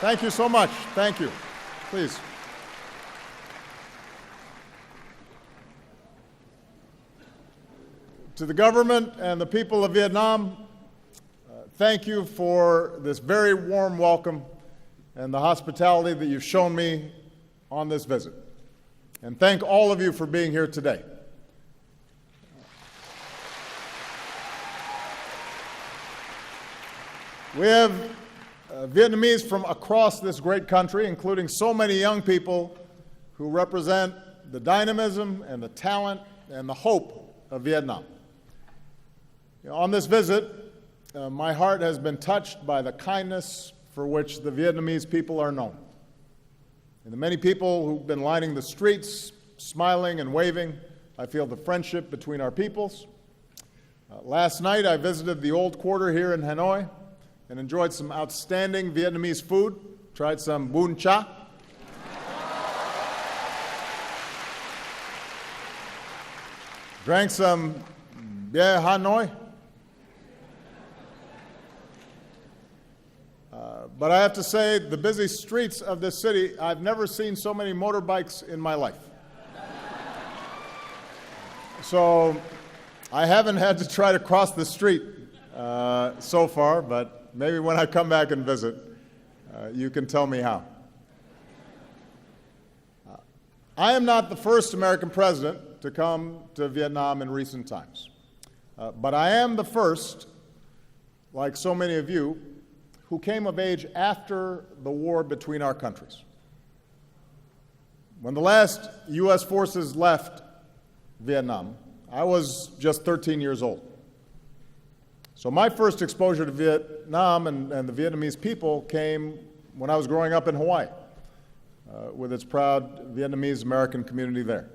Thank you so much. Thank you. Please. To the government and the people of Vietnam, thank you for this very warm welcome and the hospitality that you've shown me on this visit. And thank all of you for being here today. We have Vietnamese from across this great country, including so many young people who represent the dynamism and the talent and the hope of Vietnam. On this visit, my heart has been touched by the kindness for which the Vietnamese people are known. And the many people who've been lining the streets, smiling and waving, I feel the friendship between our peoples. Last night, I visited the old quarter here in Hanoi and enjoyed some outstanding Vietnamese food, tried some bún cha. Drank some beer Hanoi. But I have to say, the busy streets of this city, I've never seen so many motorbikes in my life. So I haven't had to try to cross the street so far, but maybe when I come back and visit, you can tell me how. I am not the first American president to come to Vietnam in recent times, but I am the first, like so many of you, who came of age after the war between our countries. When the last U.S. forces left Vietnam, I was just 13 years old. So my first exposure to Vietnam and the Vietnamese people came when I was growing up in Hawaii, with its proud Vietnamese American community there.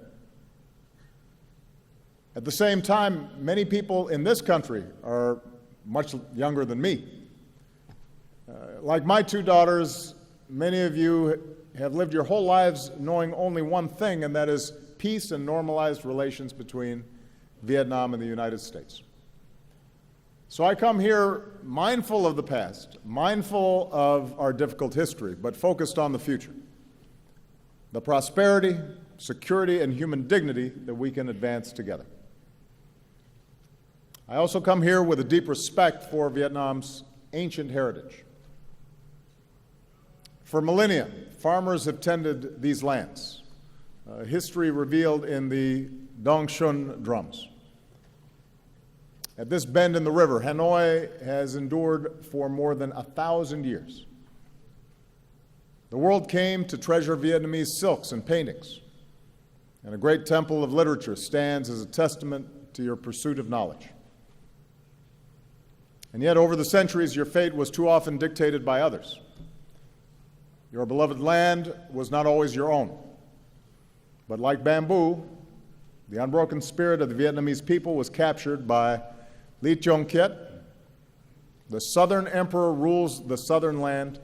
At the same time, many people in this country are much younger than me. Like my two daughters, many of you have lived your whole lives knowing only one thing, and that is peace and normalized relations between Vietnam and the United States. So I come here mindful of the past, mindful of our difficult history, but focused on the future, the prosperity, security, and human dignity that we can advance together. I also come here with a deep respect for Vietnam's ancient heritage. For millennia, farmers have tended these lands, history revealed in the Dong Shun drums. At this bend in the river, Hanoi has endured for more than 1,000 years. The world came to treasure Vietnamese silks and paintings, and a great temple of literature stands as a testament to your pursuit of knowledge. And yet, over the centuries, your fate was too often dictated by others. Your beloved land was not always your own. But like bamboo, the unbroken spirit of the Vietnamese people was captured by Ly Chong Kiet. The Southern Emperor rules the southern land.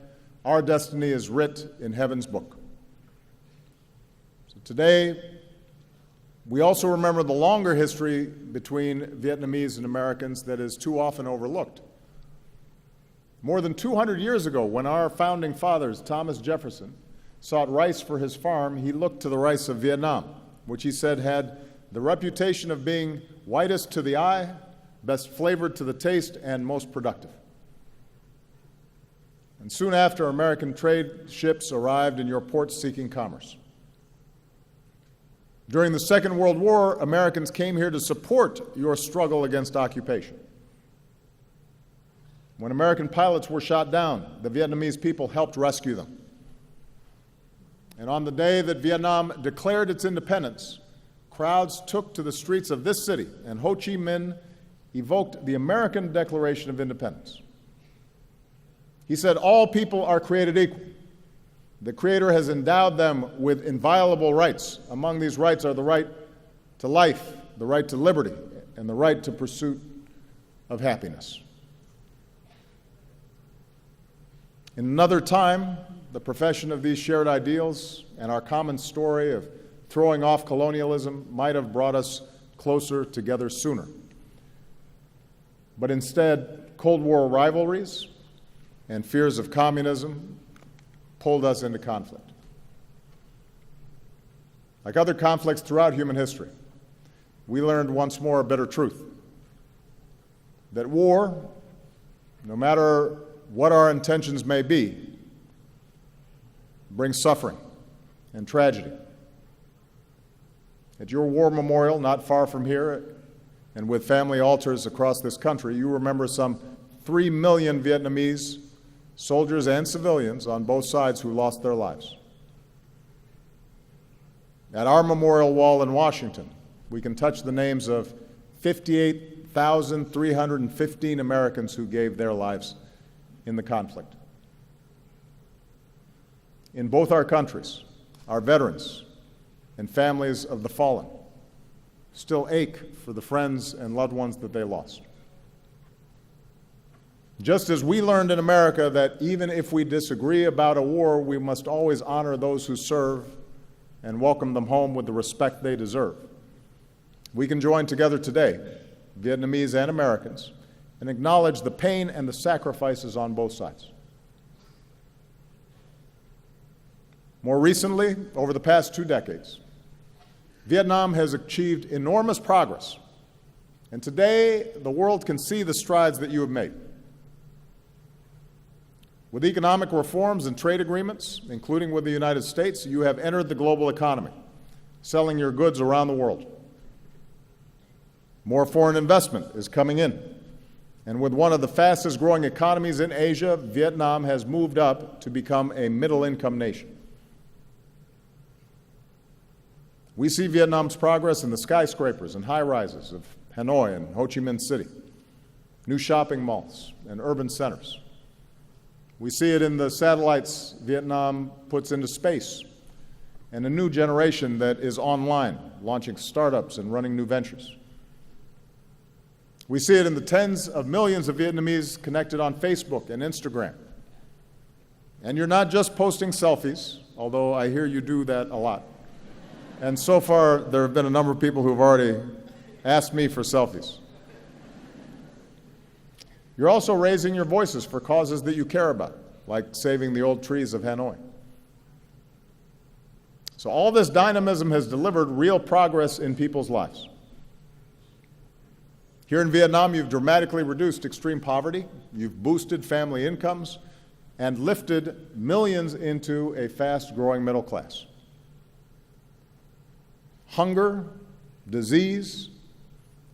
Our destiny is writ in heaven's book. So today, we also remember the longer history between Vietnamese and Americans that is too often overlooked. More than 200 years ago, when our founding fathers, Thomas Jefferson, sought rice for his farm, he looked to the rice of Vietnam, which he said had the reputation of being whitest to the eye, best flavored to the taste, and most productive. And soon after, American trade ships arrived in your ports seeking commerce. During the Second World War, Americans came here to support your struggle against occupation. When American pilots were shot down, the Vietnamese people helped rescue them. And on the day that Vietnam declared its independence, crowds took to the streets of this city, and Ho Chi Minh evoked the American Declaration of Independence. He said, "All people are created equal. The Creator has endowed them with inviolable rights. Among these rights are the right to life, the right to liberty, and the right to pursuit of happiness." In another time, the profession of these shared ideals and our common story of throwing off colonialism might have brought us closer together sooner. But instead, Cold War rivalries and fears of communism pulled us into conflict. Like other conflicts throughout human history, we learned once more a bitter truth: that war, no matter what our intentions may be, brings suffering and tragedy. At your war memorial, not far from here, and with family altars across this country, you remember some 3 million Vietnamese soldiers and civilians on both sides who lost their lives. At our memorial wall in Washington, we can touch the names of 58,315 Americans who gave their lives in the conflict. In both our countries, our veterans and families of the fallen still ache for the friends and loved ones that they lost. Just as we learned in America that even if we disagree about a war, we must always honor those who serve and welcome them home with the respect they deserve, we can join together today, Vietnamese and Americans, and acknowledge the pain and the sacrifices on both sides. More recently, over the past 2 decades, Vietnam has achieved enormous progress, and today the world can see the strides that you have made. With economic reforms and trade agreements, including with the United States, you have entered the global economy, selling your goods around the world. More foreign investment is coming in, and with one of the fastest growing economies in Asia, Vietnam has moved up to become a middle-income nation. We see Vietnam's progress in the skyscrapers and high-rises of Hanoi and Ho Chi Minh City, new shopping malls and urban centers. We see it in the satellites Vietnam puts into space and a new generation that is online, launching startups and running new ventures. We see it in the tens of millions of Vietnamese connected on Facebook and Instagram. And you're not just posting selfies, although I hear you do that a lot. And so far, there have been a number of people who have already asked me for selfies. You're also raising your voices for causes that you care about, like saving the old trees of Hanoi. So all this dynamism has delivered real progress in people's lives. Here in Vietnam, you've dramatically reduced extreme poverty, you've boosted family incomes, and lifted millions into a fast-growing middle class. Hunger, disease,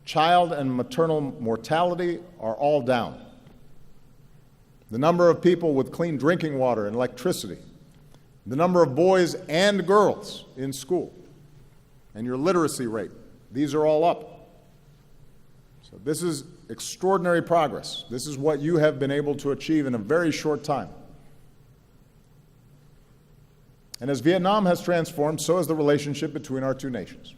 child and maternal mortality are all down. The number of people with clean drinking water and electricity, the number of boys and girls in school, and your literacy rate, these are all up. So this is extraordinary progress. This is what you have been able to achieve in a very short time. And as Vietnam has transformed, so has the relationship between our two nations.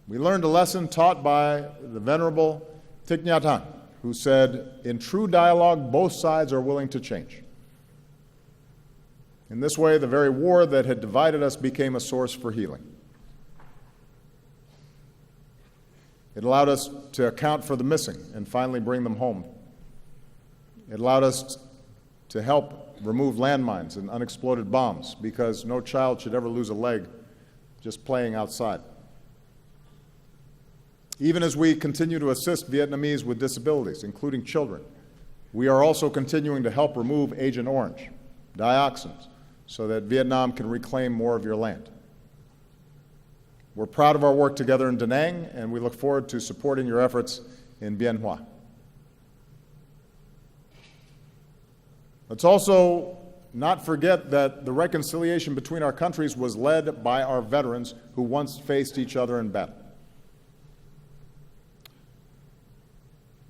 We learned a lesson taught by the Venerable Thich Nhat Hanh, who said, "In true dialogue, both sides are willing to change." In this way, the very war that had divided us became a source for healing. It allowed us to account for the missing and finally bring them home. It allowed us to help remove landmines and unexploded bombs, because no child should ever lose a leg just playing outside. Even as we continue to assist Vietnamese with disabilities, including children, we are also continuing to help remove Agent Orange, dioxins, so that Vietnam can reclaim more of your land. We're proud of our work together in Da Nang, and we look forward to supporting your efforts in Bien Hoa. Let's also not forget that the reconciliation between our countries was led by our veterans who once faced each other in battle.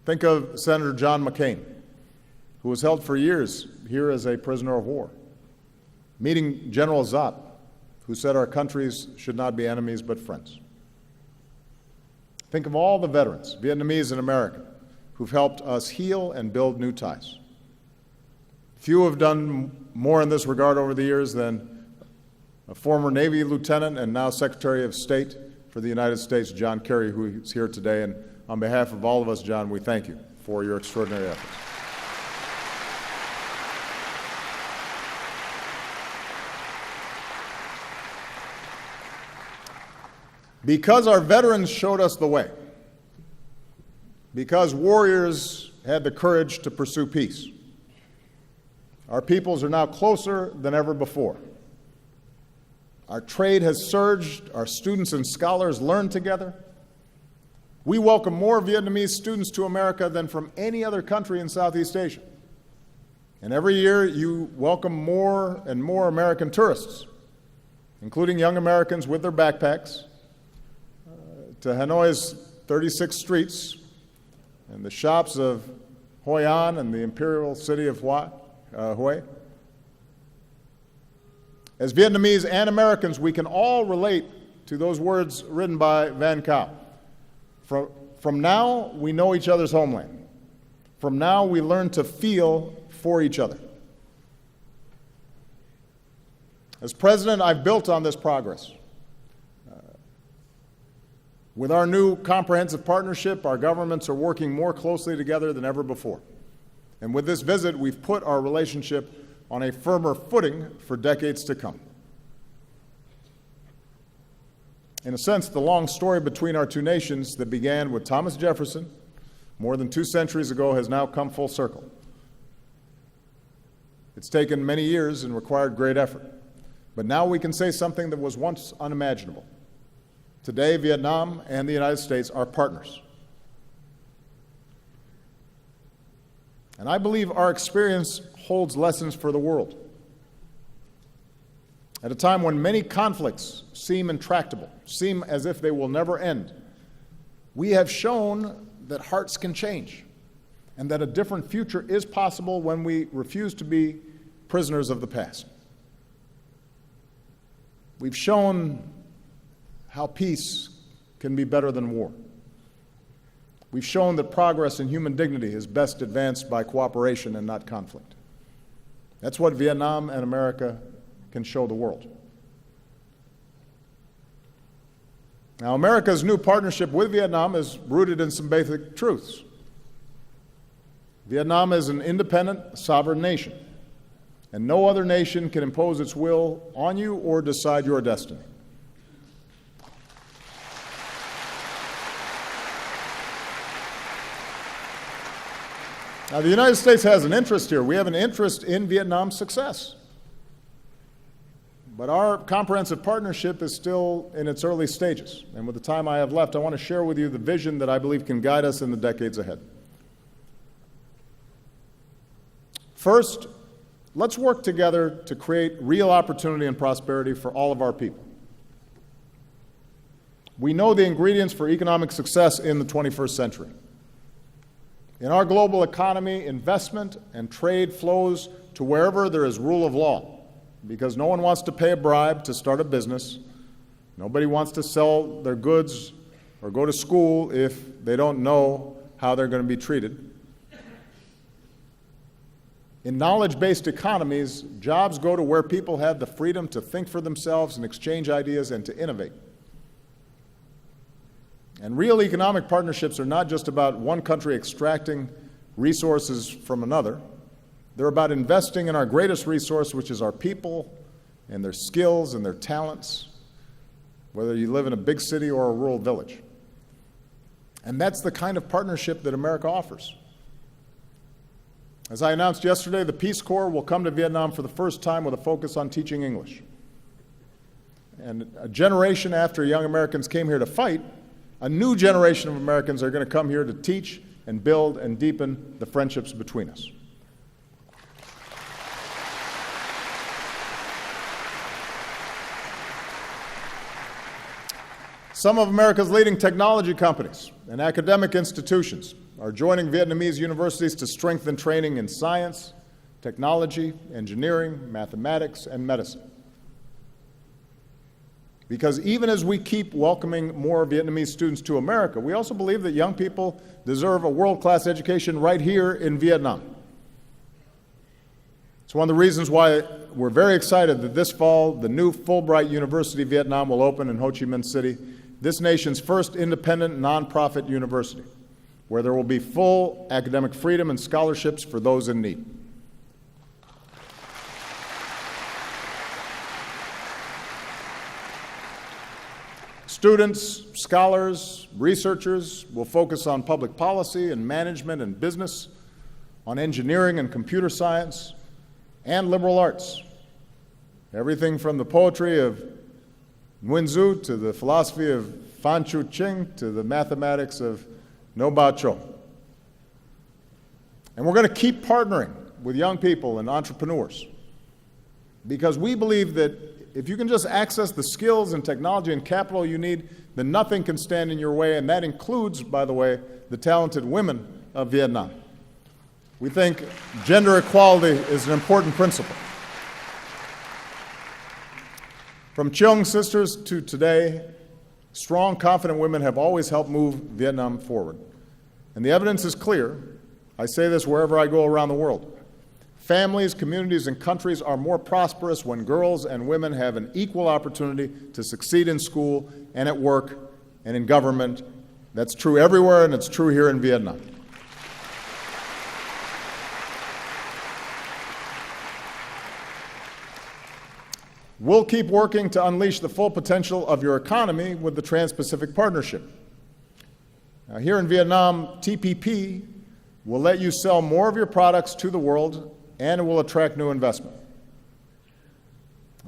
Think of Senator John McCain, who was held for years here as a prisoner of war. Meeting General Zat, who said our countries should not be enemies but friends. Think of all the veterans, Vietnamese and American, who've helped us heal and build new ties. Few have done more in this regard over the years than a former Navy lieutenant and now Secretary of State for the United States, John Kerry, who is here today. And on behalf of all of us, John, we thank you for your extraordinary efforts. Because our veterans showed us the way, because warriors had the courage to pursue peace, our peoples are now closer than ever before. Our trade has surged, our students and scholars learn together. We welcome more Vietnamese students to America than from any other country in Southeast Asia. And every year you welcome more and more American tourists, including young Americans with their backpacks, to Hanoi's 36 streets and the shops of Hoi An and the imperial city of Hue. As Vietnamese and Americans, we can all relate to those words written by Van Cao. From now, we know each other's homeland. From now, we learn to feel for each other. As president, I've built on this progress. With our new comprehensive partnership, our governments are working more closely together than ever before. And with this visit, we've put our relationship on a firmer footing for decades to come. In a sense, the long story between our two nations that began with Thomas Jefferson more than 2 centuries ago has now come full circle. It's taken many years and required great effort. But now we can say something that was once unimaginable. Today, Vietnam and the United States are partners. And I believe our experience holds lessons for the world. At a time when many conflicts seem intractable, seem as if they will never end, we have shown that hearts can change and that a different future is possible when we refuse to be prisoners of the past. We've shown how peace can be better than war. We've shown that progress in human dignity is best advanced by cooperation and not conflict. That's what Vietnam and America can show the world. Now, America's new partnership with Vietnam is rooted in some basic truths. Vietnam is an independent, sovereign nation, and no other nation can impose its will on you or decide your destiny. Now, the United States has an interest here. We have an interest in Vietnam's success. But our comprehensive partnership is still in its early stages. And with the time I have left, I want to share with you the vision that I believe can guide us in the decades ahead. First, let's work together to create real opportunity and prosperity for all of our people. We know the ingredients for economic success in the 21st century. In our global economy, investment and trade flows to wherever there is rule of law, because no one wants to pay a bribe to start a business. Nobody wants to sell their goods or go to school if they don't know how they're going to be treated. In knowledge-based economies, jobs go to where people have the freedom to think for themselves and exchange ideas and to innovate. And real economic partnerships are not just about one country extracting resources from another. They're about investing in our greatest resource, which is our people and their skills and their talents, whether you live in a big city or a rural village. And that's the kind of partnership that America offers. As I announced yesterday, the Peace Corps will come to Vietnam for the first time with a focus on teaching English. And a generation after young Americans came here to fight, a new generation of Americans are going to come here to teach and build and deepen the friendships between us. Some of America's leading technology companies and academic institutions are joining Vietnamese universities to strengthen training in science, technology, engineering, mathematics, and medicine. Because even as we keep welcoming more Vietnamese students to America, we also believe that young people deserve a world-class education right here in Vietnam. It's one of the reasons why we're very excited that this fall the new Fulbright University Vietnam will open in Ho Chi Minh City, this nation's first independent nonprofit university, where there will be full academic freedom and scholarships for those in need. Students, scholars, researchers will focus on public policy and management and business, on engineering and computer science, and liberal arts. Everything from the poetry of Nguyen Zu to the philosophy of Fan Chu Ching to the mathematics of No Ba Cho. And we're going to keep partnering with young people and entrepreneurs because we believe that if you can just access the skills and technology and capital you need, then nothing can stand in your way, and that includes, by the way, the talented women of Vietnam. We think gender equality is an important principle. From Cheong sisters to today, strong, confident women have always helped move Vietnam forward. And the evidence is clear. I say this wherever I go around the world. Families, communities, and countries are more prosperous when girls and women have an equal opportunity to succeed in school and at work and in government. That's true everywhere, and it's true here in Vietnam. We'll keep working to unleash the full potential of your economy with the Trans-Pacific Partnership. Now, here in Vietnam, TPP will let you sell more of your products to the world, and it will attract new investment.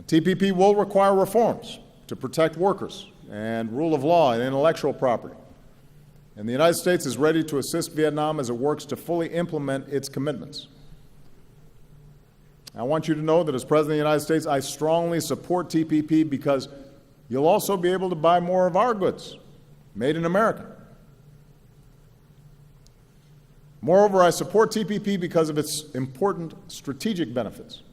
TPP will require reforms to protect workers and rule of law and intellectual property. And the United States is ready to assist Vietnam as it works to fully implement its commitments. I want you to know that as President of the United States, I strongly support TPP because you'll also be able to buy more of our goods, made in America. Moreover, I support TPP because of its important strategic benefits.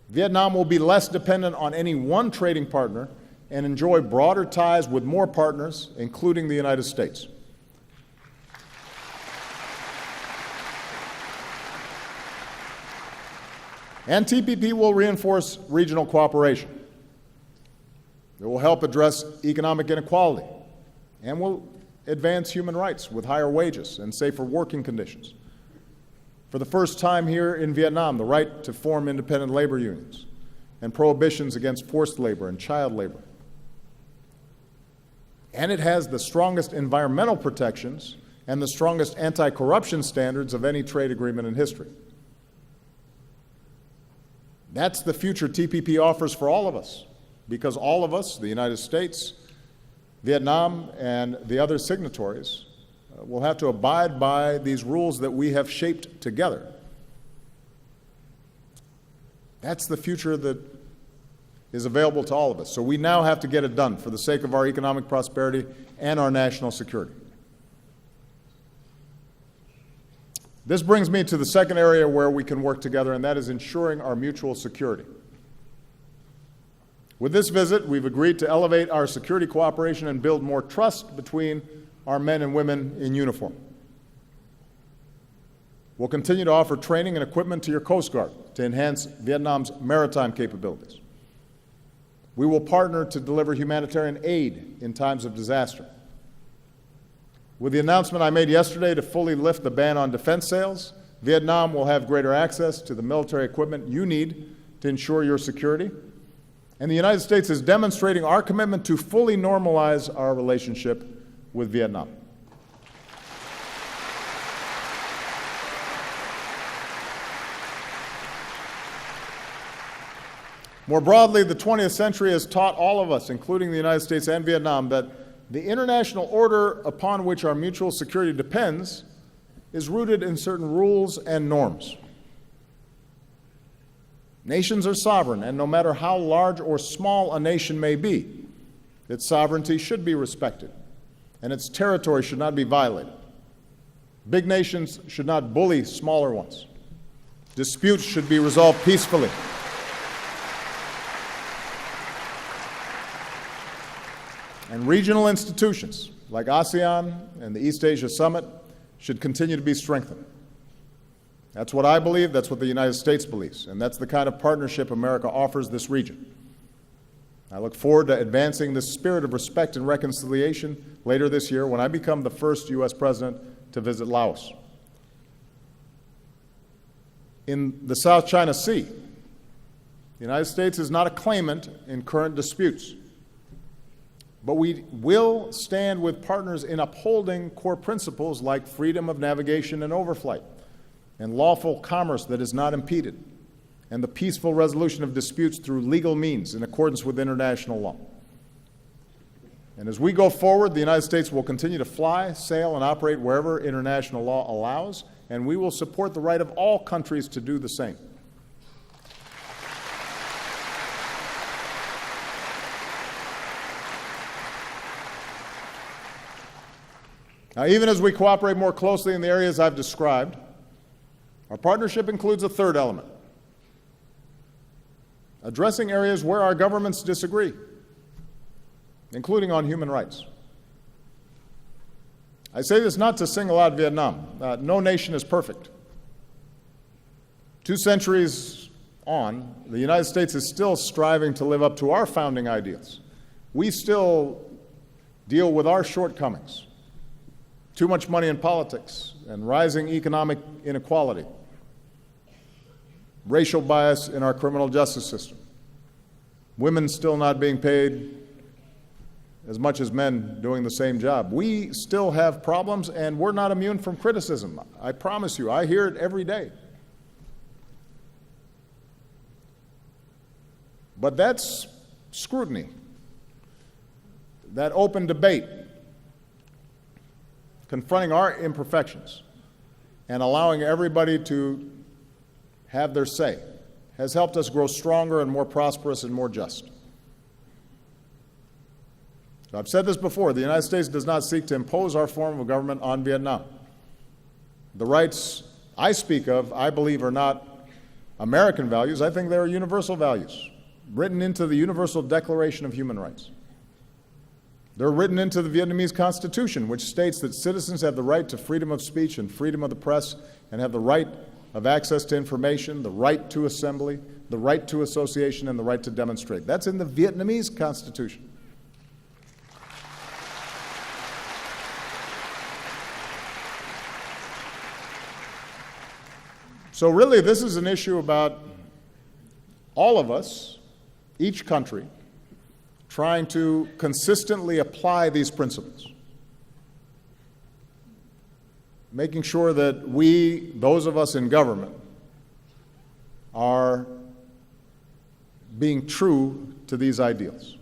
Vietnam will be less dependent on any one trading partner and enjoy broader ties with more partners, including the United States. And TPP will reinforce regional cooperation. It will help address economic inequality and will advance human rights with higher wages and safer working conditions. For the first time here in Vietnam, the right to form independent labor unions and prohibitions against forced labor and child labor. And it has the strongest environmental protections and the strongest anti-corruption standards of any trade agreement in history. That's the future TPP offers for all of us, because all of us, the United States, Vietnam, and the other signatories, will have to abide by these rules that we have shaped together. That's the future that is available to all of us. So we now have to get it done for the sake of our economic prosperity and our national security. This brings me to the second area where we can work together, and that is ensuring our mutual security. With this visit, we've agreed to elevate our security cooperation and build more trust between our men and women in uniform. We'll continue to offer training and equipment to your Coast Guard to enhance Vietnam's maritime capabilities. We will partner to deliver humanitarian aid in times of disaster. With the announcement I made yesterday to fully lift the ban on defense sales, Vietnam will have greater access to the military equipment you need to ensure your security. And the United States is demonstrating our commitment to fully normalize our relationship with Vietnam. More broadly, the 20th century has taught all of us, including the United States and Vietnam, that the international order upon which our mutual security depends is rooted in certain rules and norms. Nations are sovereign, and no matter how large or small a nation may be, its sovereignty should be respected, and its territory should not be violated. Big nations should not bully smaller ones. Disputes should be resolved peacefully. And regional institutions like ASEAN and the East Asia Summit should continue to be strengthened. That's what I believe, that's what the United States believes, and that's the kind of partnership America offers this region. I look forward to advancing this spirit of respect and reconciliation later this year when I become the first U.S. president to visit Laos. In the South China Sea, the United States is not a claimant in current disputes. But we will stand with partners in upholding core principles like freedom of navigation and overflight, and lawful commerce that is not impeded, and the peaceful resolution of disputes through legal means in accordance with international law. And as we go forward, the United States will continue to fly, sail, and operate wherever international law allows, and we will support the right of all countries to do the same. Now, even as we cooperate more closely in the areas I've described, our partnership includes a third element: addressing areas where our governments disagree, including on human rights. I say this not to single out Vietnam. No nation is perfect. 2 centuries on, the United States is still striving to live up to our founding ideals. We still deal with our shortcomings: too much money in politics and rising economic inequality, racial bias in our criminal justice system, women still not being paid as much as men doing the same job. We still have problems, and we're not immune from criticism. I promise you, I hear it every day. But that's scrutiny, that open debate, confronting our imperfections and allowing everybody to have their say, has helped us grow stronger and more prosperous and more just. So I've said this before: the United States does not seek to impose our form of government on Vietnam. The rights I speak of, I believe, are not American values. I think they are universal values, written into the Universal Declaration of Human Rights. They're written into the Vietnamese Constitution, which states that citizens have the right to freedom of speech and freedom of the press, and have the right of access to information, the right to assembly, the right to association, and the right to demonstrate. That's in the Vietnamese Constitution. So really, this is an issue about all of us, each country, trying to consistently apply these principles, making sure that we, those of us in government, are being true to these ideals.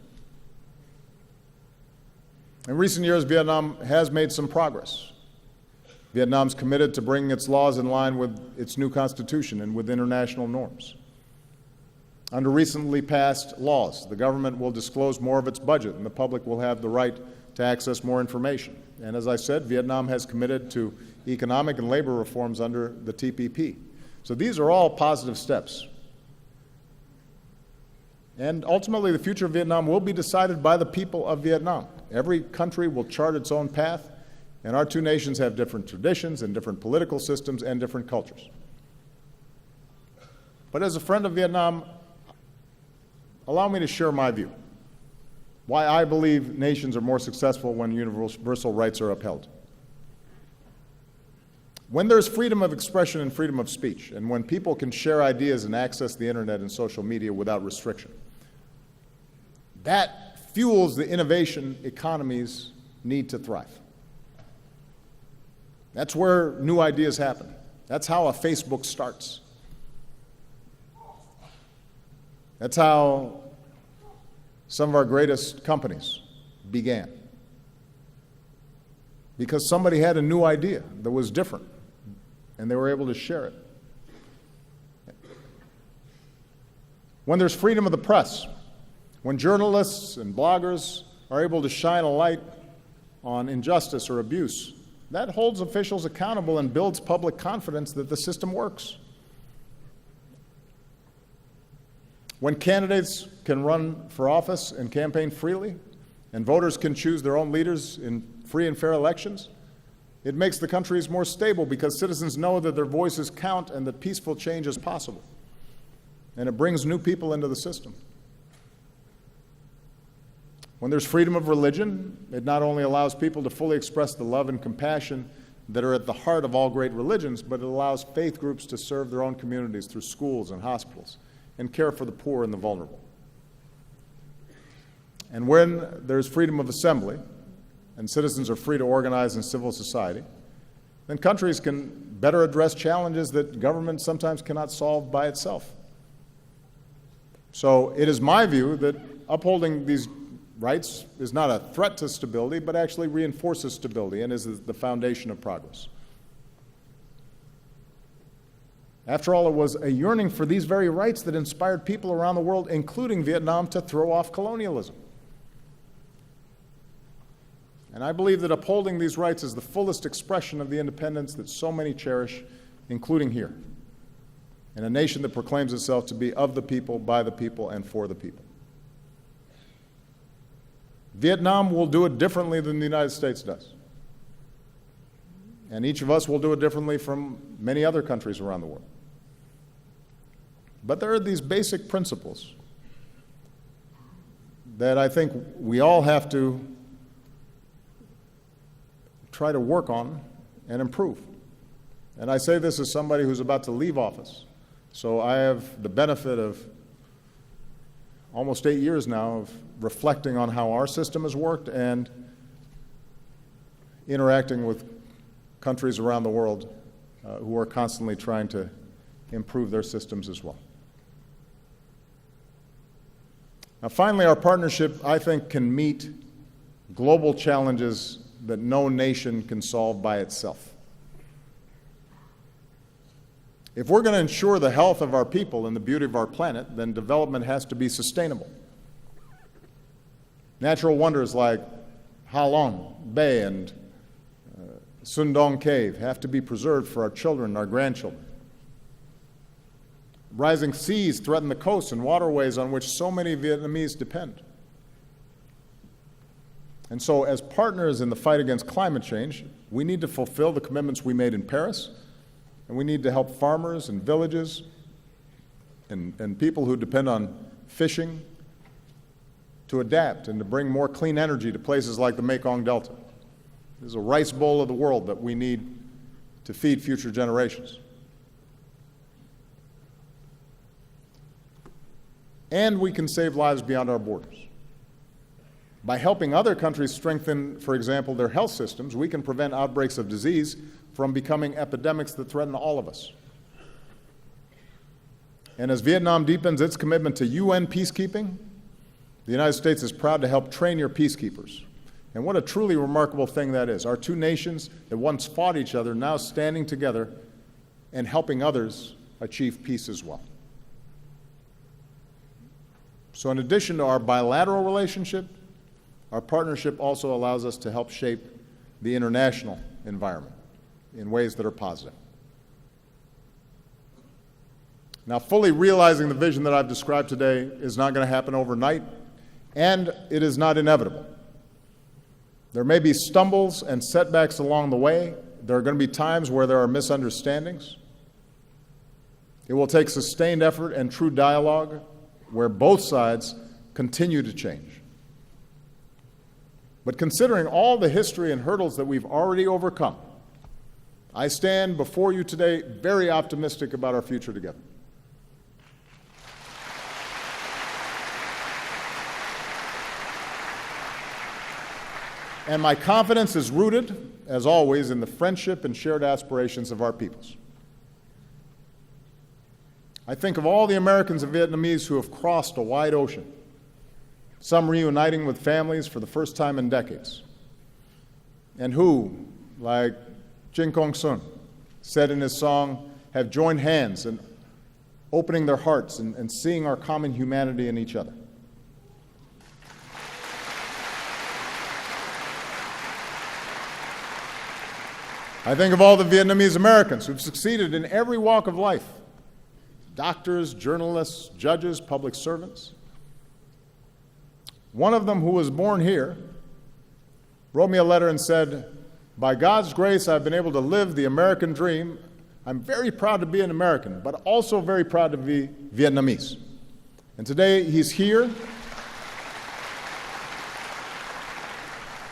In recent years, Vietnam has made some progress. Vietnam's committed to bringing its laws in line with its new constitution and with international norms. Under recently passed laws, the government will disclose more of its budget, and the public will have the right to access more information. And as I said, Vietnam has committed to economic and labor reforms under the TPP. So these are all positive steps. And ultimately, the future of Vietnam will be decided by the people of Vietnam. Every country will chart its own path, and our 2 nations have different traditions and different political systems and different cultures. But as a friend of Vietnam, allow me to share my view, why I believe nations are more successful when universal rights are upheld. When there's freedom of expression and freedom of speech, and when people can share ideas and access the internet and social media without restriction, that fuels the innovation economies need to thrive. That's where new ideas happen. That's how a Facebook starts. That's how some of our greatest companies began. Because somebody had a new idea that was different, and they were able to share it. When there's freedom of the press, when journalists and bloggers are able to shine a light on injustice or abuse, that holds officials accountable and builds public confidence that the system works. When candidates can run for office and campaign freely, and voters can choose their own leaders in free and fair elections, it makes the countries more stable because citizens know that their voices count and that peaceful change is possible. And it brings new people into the system. When there's freedom of religion, it not only allows people to fully express the love and compassion that are at the heart of all great religions, but it allows faith groups to serve their own communities through schools and hospitals and care for the poor and the vulnerable. And when there's freedom of assembly and citizens are free to organize in civil society, then countries can better address challenges that government sometimes cannot solve by itself. So it is my view that upholding these rights is not a threat to stability, but actually reinforces stability and is the foundation of progress. After all, it was a yearning for these very rights that inspired people around the world, including Vietnam, to throw off colonialism. And I believe that upholding these rights is the fullest expression of the independence that so many cherish, including here, in a nation that proclaims itself to be of the people, by the people, and for the people. Vietnam will do it differently than the United States does. And each of us will do it differently from many other countries around the world. But there are these basic principles that I think we all have to try to work on and improve. And I say this as somebody who's about to leave office. So I have the benefit of almost 8 years now of reflecting on how our system has worked and interacting with countries around the world who are constantly trying to improve their systems as well. Now, finally, our partnership, I think, can meet global challenges that no nation can solve by itself. If we're going to ensure the health of our people and the beauty of our planet, then development has to be sustainable. Natural wonders like Ha Long Bay and Sundong Cave have to be preserved for our children and our grandchildren. Rising seas threaten the coasts and waterways on which so many Vietnamese depend. And so, as partners in the fight against climate change, we need to fulfill the commitments we made in Paris, and we need to help farmers and villages and people who depend on fishing to adapt and to bring more clean energy to places like the Mekong Delta. This is a rice bowl of the world that we need to feed future generations. And we can save lives beyond our borders. By helping other countries strengthen, for example, their health systems, we can prevent outbreaks of disease from becoming epidemics that threaten all of us. And as Vietnam deepens its commitment to UN peacekeeping, the United States is proud to help train your peacekeepers. And what a truly remarkable thing that is. Our two nations that once fought each other now standing together and helping others achieve peace as well. So in addition to our bilateral relationship, our partnership also allows us to help shape the international environment in ways that are positive. Now, fully realizing the vision that I've described today is not going to happen overnight, and it is not inevitable. There may be stumbles and setbacks along the way. There are going to be times where there are misunderstandings. It will take sustained effort and true dialogue where both sides continue to change. But considering all the history and hurdles that we've already overcome, I stand before you today very optimistic about our future together. And my confidence is rooted, as always, in the friendship and shared aspirations of our peoples. I think of all the Americans and Vietnamese who have crossed a wide ocean, some reuniting with families for the first time in decades, and who, like Jin Kong Sun said in his song, have joined hands in opening their hearts and seeing our common humanity in each other. I think of all the Vietnamese Americans who've succeeded in every walk of life: doctors, journalists, judges, public servants. One of them, who was born here, wrote me a letter and said, "By God's grace, I've been able to live the American dream. I'm very proud to be an American, but also very proud to be Vietnamese." And today he's here.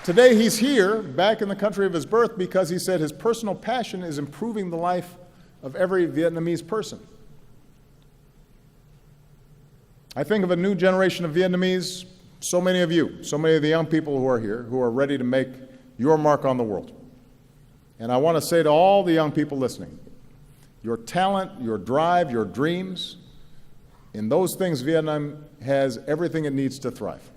Today he's here, back in the country of his birth, because he said his personal passion is improving the life of every Vietnamese person. I think of a new generation of Vietnamese so many of you, so many of the young people who are here, who are ready to make your mark on the world. And I want to say to all the young people listening, your talent, your drive, your dreams, in those things, Vietnam has everything it needs to thrive.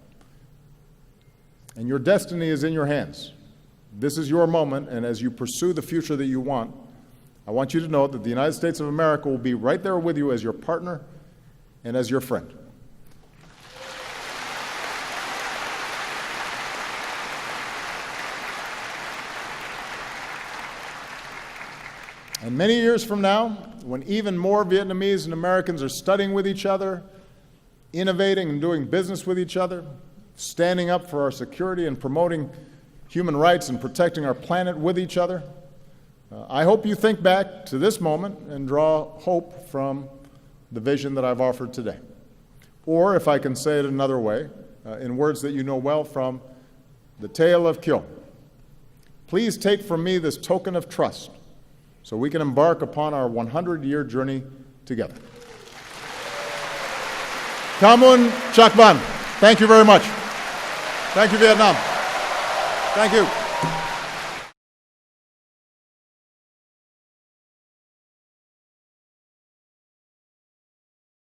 And your destiny is in your hands. This is your moment, and as you pursue the future that you want, I want you to know that the United States of America will be right there with you as your partner and as your friend. And many years from now, when even more Vietnamese and Americans are studying with each other, innovating and doing business with each other, standing up for our security and promoting human rights and protecting our planet with each other, I hope you think back to this moment and draw hope from the vision that I've offered today. Or, if I can say it another way, in words that you know well from the tale of Kyo, please take from me this token of trust so we can embark upon our 100-year journey together. Kamun Chak Van. Thank you very much. Thank you, Vietnam. Thank you.